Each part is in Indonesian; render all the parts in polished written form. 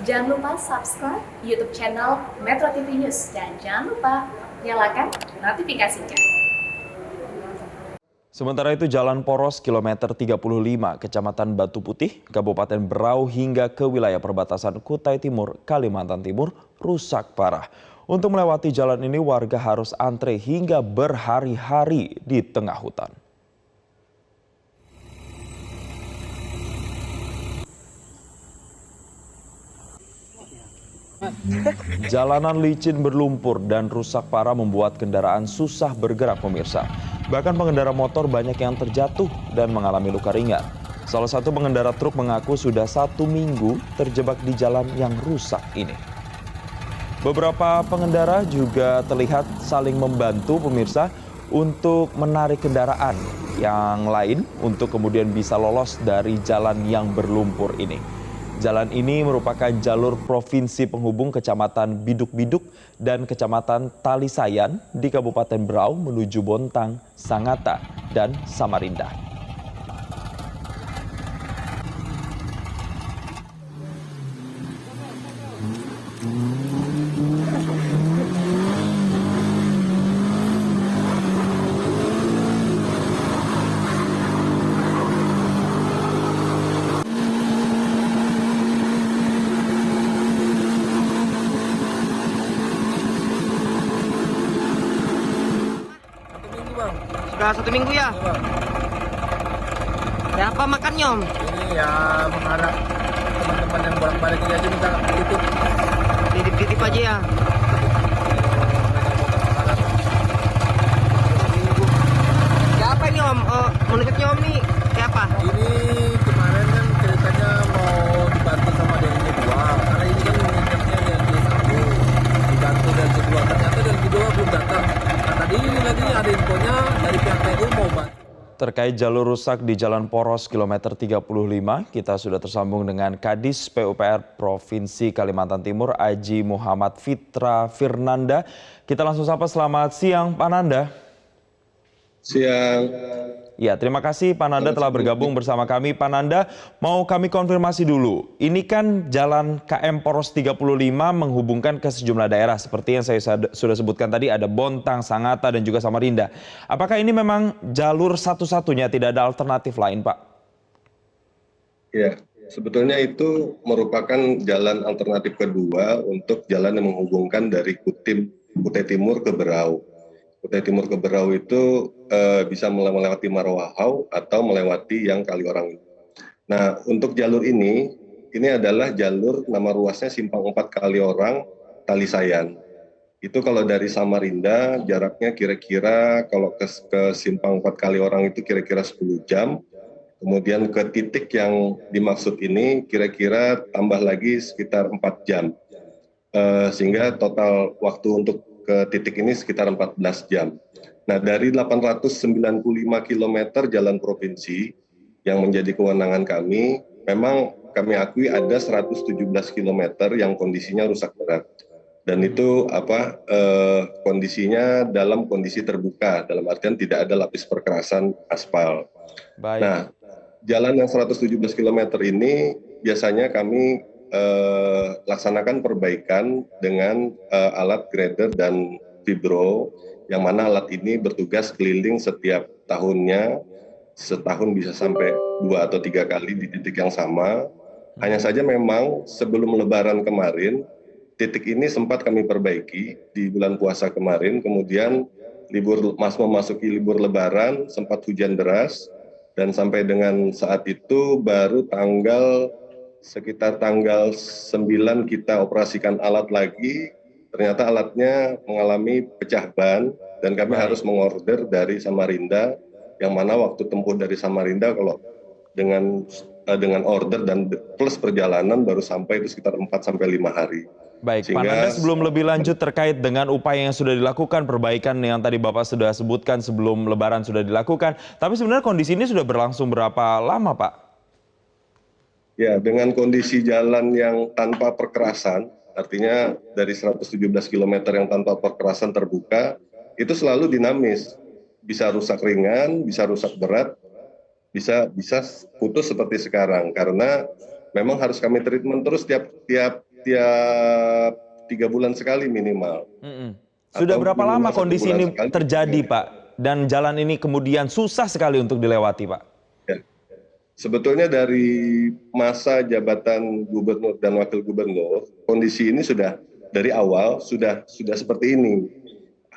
Jangan lupa subscribe YouTube channel Metro TV News dan jangan lupa nyalakan notifikasinya. Sementara itu jalan poros kilometer 35 Kecamatan Batu Putih, Kabupaten Berau hingga ke wilayah perbatasan Kutai Timur, Kalimantan Timur rusak parah. Untuk melewati jalan ini warga harus antre hingga berhari-hari di tengah hutan. Jalanan licin berlumpur dan rusak parah membuat kendaraan susah bergerak pemirsa. Bahkan pengendara motor banyak yang terjatuh dan mengalami luka ringan. Salah satu pengendara truk mengaku sudah 1 minggu terjebak di jalan yang rusak ini. Beberapa pengendara juga terlihat saling membantu pemirsa untuk menarik kendaraan yang lain untuk kemudian bisa lolos dari jalan yang berlumpur ini. Jalan ini merupakan jalur provinsi penghubung Kecamatan Biduk-Biduk dan Kecamatan Talisayan di Kabupaten Berau menuju Bontang, Sangatta, dan Samarinda. Sudah 1 minggu ya? Ya apa makan Nyom? Ini ya mengharap teman-teman yang bolak-balik ini aja minta titip. Titip-titip aja ya. Ya apa ini Om? Menurut Nyom nih kayak apa? Ini kemarin kan ceritanya mau dibantu sama DLG 2 karena ini kan mengingatnya DLG 1 dibantu DLG 2, ternyata DLG 2 belum datang. Nah tadi ini lagi ada infonya dari pihak PU mau bantu. Terkait jalur rusak di Jalan Poros kilometer 35, kita sudah tersambung dengan Kadis PUPR Provinsi Kalimantan Timur, Aji Muhammad Fitra Firnanda. Kita langsung sapa, selamat siang Pak Nanda. Siang. Ya, terima kasih Pak Nanda telah bergabung bersama kami. Pak Nanda, mau kami konfirmasi dulu. Ini kan jalan KM Poros 35 menghubungkan ke sejumlah daerah. Seperti yang saya sudah sebutkan tadi, ada Bontang, Sangatta, dan juga Samarinda. Apakah ini memang jalur satu-satunya, tidak ada alternatif lain, Pak? Ya, sebetulnya itu merupakan jalan alternatif kedua untuk jalan yang menghubungkan dari Kutai Timur ke Berau. Kutai Timur ke Berau itu bisa melewati Marwahau atau melewati yang Kaliorang. Nah, untuk jalur ini adalah jalur nama ruasnya Simpang 4 Kaliorang, Talisayan. Itu kalau dari Samarinda jaraknya kira-kira kalau ke Simpang 4 Kaliorang itu kira-kira 10 jam. Kemudian ke titik yang dimaksud ini kira-kira tambah lagi sekitar 4 jam. Sehingga total waktu untuk ke titik ini sekitar 14 jam. Nah, dari 895 km jalan provinsi yang menjadi kewenangan kami, memang kami akui ada 117 km yang kondisinya rusak berat. Dan itu kondisinya dalam kondisi terbuka, dalam artian tidak ada lapis perkerasan aspal. Baik. Nah, jalan yang 117 km ini biasanya kami laksanakan perbaikan dengan alat grader dan vibro, yang mana alat ini bertugas keliling setiap tahunnya, setahun bisa sampai 2 atau 3 kali di titik yang sama. Hanya saja memang sebelum Lebaran kemarin, titik ini sempat kami perbaiki di bulan puasa kemarin, kemudian memasuki libur Lebaran, sempat hujan deras, dan sampai dengan saat itu baru sekitar tanggal 9 kita operasikan alat lagi, ternyata alatnya mengalami pecah ban dan kami harus mengorder dari Samarinda, yang mana waktu tempuh dari Samarinda kalau dengan order dan plus perjalanan baru sampai itu sekitar 4-5 hari. Baik, Pak Nanda, sebelum lebih lanjut terkait dengan upaya yang sudah dilakukan, perbaikan yang tadi Bapak sudah sebutkan sebelum Lebaran sudah dilakukan, tapi sebenarnya kondisi ini sudah berlangsung berapa lama, Pak? Ya, dengan kondisi jalan yang tanpa perkerasan, artinya dari 117 km yang tanpa perkerasan terbuka, itu selalu dinamis. Bisa rusak ringan, bisa rusak berat, bisa putus seperti sekarang. Karena memang harus kami treatment terus tiap tiap 3 bulan sekali minimal. Sudah Atau berapa minimal lama 1 kondisi bulan ini sekali. terjadi, Pak? Dan jalan ini kemudian susah sekali untuk dilewati, Pak? Ya. Sebetulnya dari masa jabatan gubernur dan wakil gubernur, kondisi ini sudah dari awal sudah seperti ini.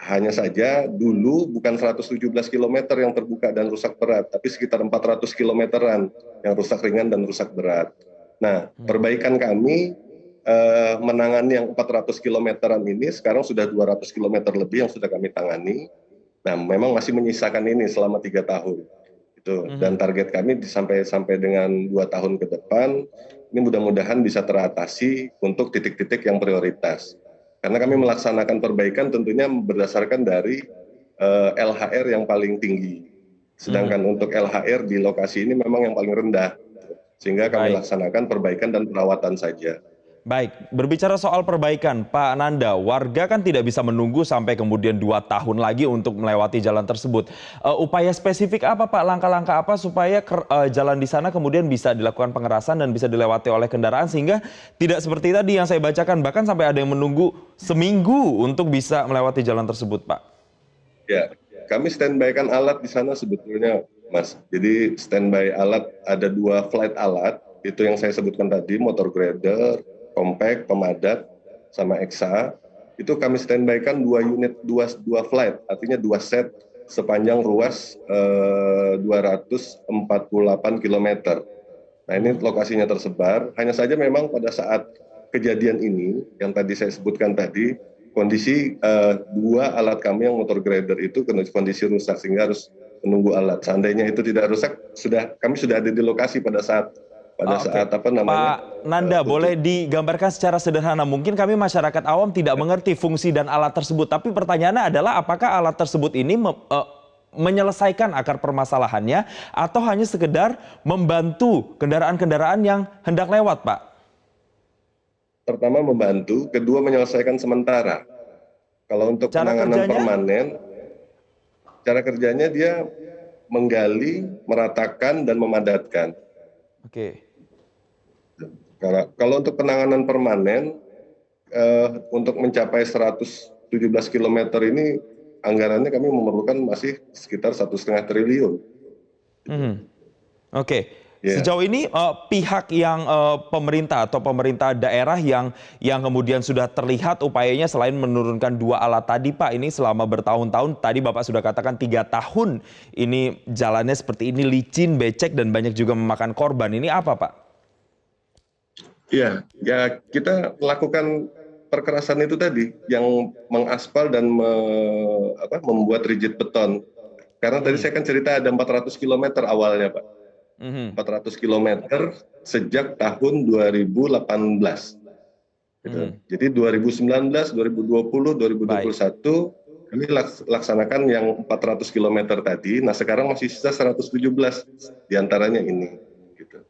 Hanya saja dulu bukan 117 km yang terbuka dan rusak berat, tapi sekitar 400 kilometeran yang rusak ringan dan rusak berat. Nah, perbaikan kami menangani yang 400 kilometeran ini sekarang sudah 200 kilometer lebih yang sudah kami tangani. Nah, memang masih menyisakan ini selama 3 tahun. Dan target kami sampai dengan 2 tahun ke depan, ini mudah-mudahan bisa teratasi untuk titik-titik yang prioritas. Karena kami melaksanakan perbaikan tentunya berdasarkan dari LHR yang paling tinggi. Sedangkan untuk LHR di lokasi ini memang yang paling rendah. Sehingga kami laksanakan perbaikan dan perawatan saja. Baik, berbicara soal perbaikan, Pak Nanda, warga kan tidak bisa menunggu sampai kemudian 2 tahun lagi untuk melewati jalan tersebut. Upaya spesifik apa, Pak? Langkah-langkah apa supaya jalan di sana kemudian bisa dilakukan pengerasan dan bisa dilewati oleh kendaraan sehingga tidak seperti tadi yang saya bacakan, bahkan sampai ada yang menunggu seminggu untuk bisa melewati jalan tersebut, Pak? Ya, kami standby-kan alat di sana sebetulnya, Mas. Jadi standby alat, ada 2 flight alat, itu yang saya sebutkan tadi, motor grader, compact, pemadat, sama EXA. Itu kami standby-kan 2 unit, 2 flight, artinya 2 set sepanjang ruas 248 km. Nah, ini lokasinya tersebar. Hanya saja memang pada saat kejadian ini, yang tadi saya sebutkan tadi, kondisi 2 alat kami yang motor grader itu kondisi rusak sehingga harus menunggu alat. Seandainya itu tidak rusak, kami sudah ada di lokasi pada saat apa namanya. Pak Nanda, boleh digambarkan secara sederhana. Mungkin kami masyarakat awam tidak mengerti fungsi dan alat tersebut. Tapi pertanyaannya adalah apakah alat tersebut ini menyelesaikan akar permasalahannya atau hanya sekedar membantu kendaraan-kendaraan yang hendak lewat, Pak? Pertama membantu, kedua menyelesaikan sementara. Kalau untuk penanganan permanen, cara kerjanya dia menggali, meratakan, dan memadatkan. Oke. Kalau untuk penanganan permanen, untuk mencapai 117 km ini, anggarannya kami memerlukan masih sekitar 1,5 triliun. Oke. Sejauh ini pihak yang pemerintah atau pemerintah daerah yang kemudian sudah terlihat upayanya selain menurunkan 2 alat tadi, Pak, ini selama bertahun-tahun, tadi Bapak sudah katakan 3 tahun ini jalannya seperti ini, licin, becek, dan banyak juga memakan korban. Ini apa, Pak? Ya kita lakukan perkerasan itu tadi, yang mengaspal dan membuat rigid beton. Karena tadi saya kan cerita ada 400 km awalnya, Pak. 400 km sejak tahun 2018. Jadi 2019, 2020, 2021 kami laksanakan yang 400 km tadi. Nah, sekarang masih sisa 117 diantaranya ini.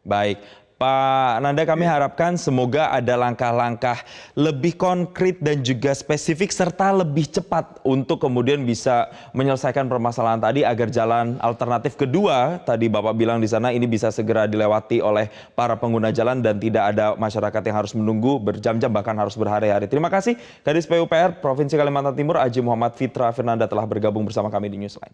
Baik. Pak Nanda, kami harapkan semoga ada langkah-langkah lebih konkret dan juga spesifik serta lebih cepat untuk kemudian bisa menyelesaikan permasalahan tadi agar jalan alternatif kedua tadi Bapak bilang di sana ini bisa segera dilewati oleh para pengguna jalan dan tidak ada masyarakat yang harus menunggu berjam-jam bahkan harus berhari-hari. Terima kasih Kadis PUPR Provinsi Kalimantan Timur Aji Muhammad Fitra Fernanda telah bergabung bersama kami di Newsline.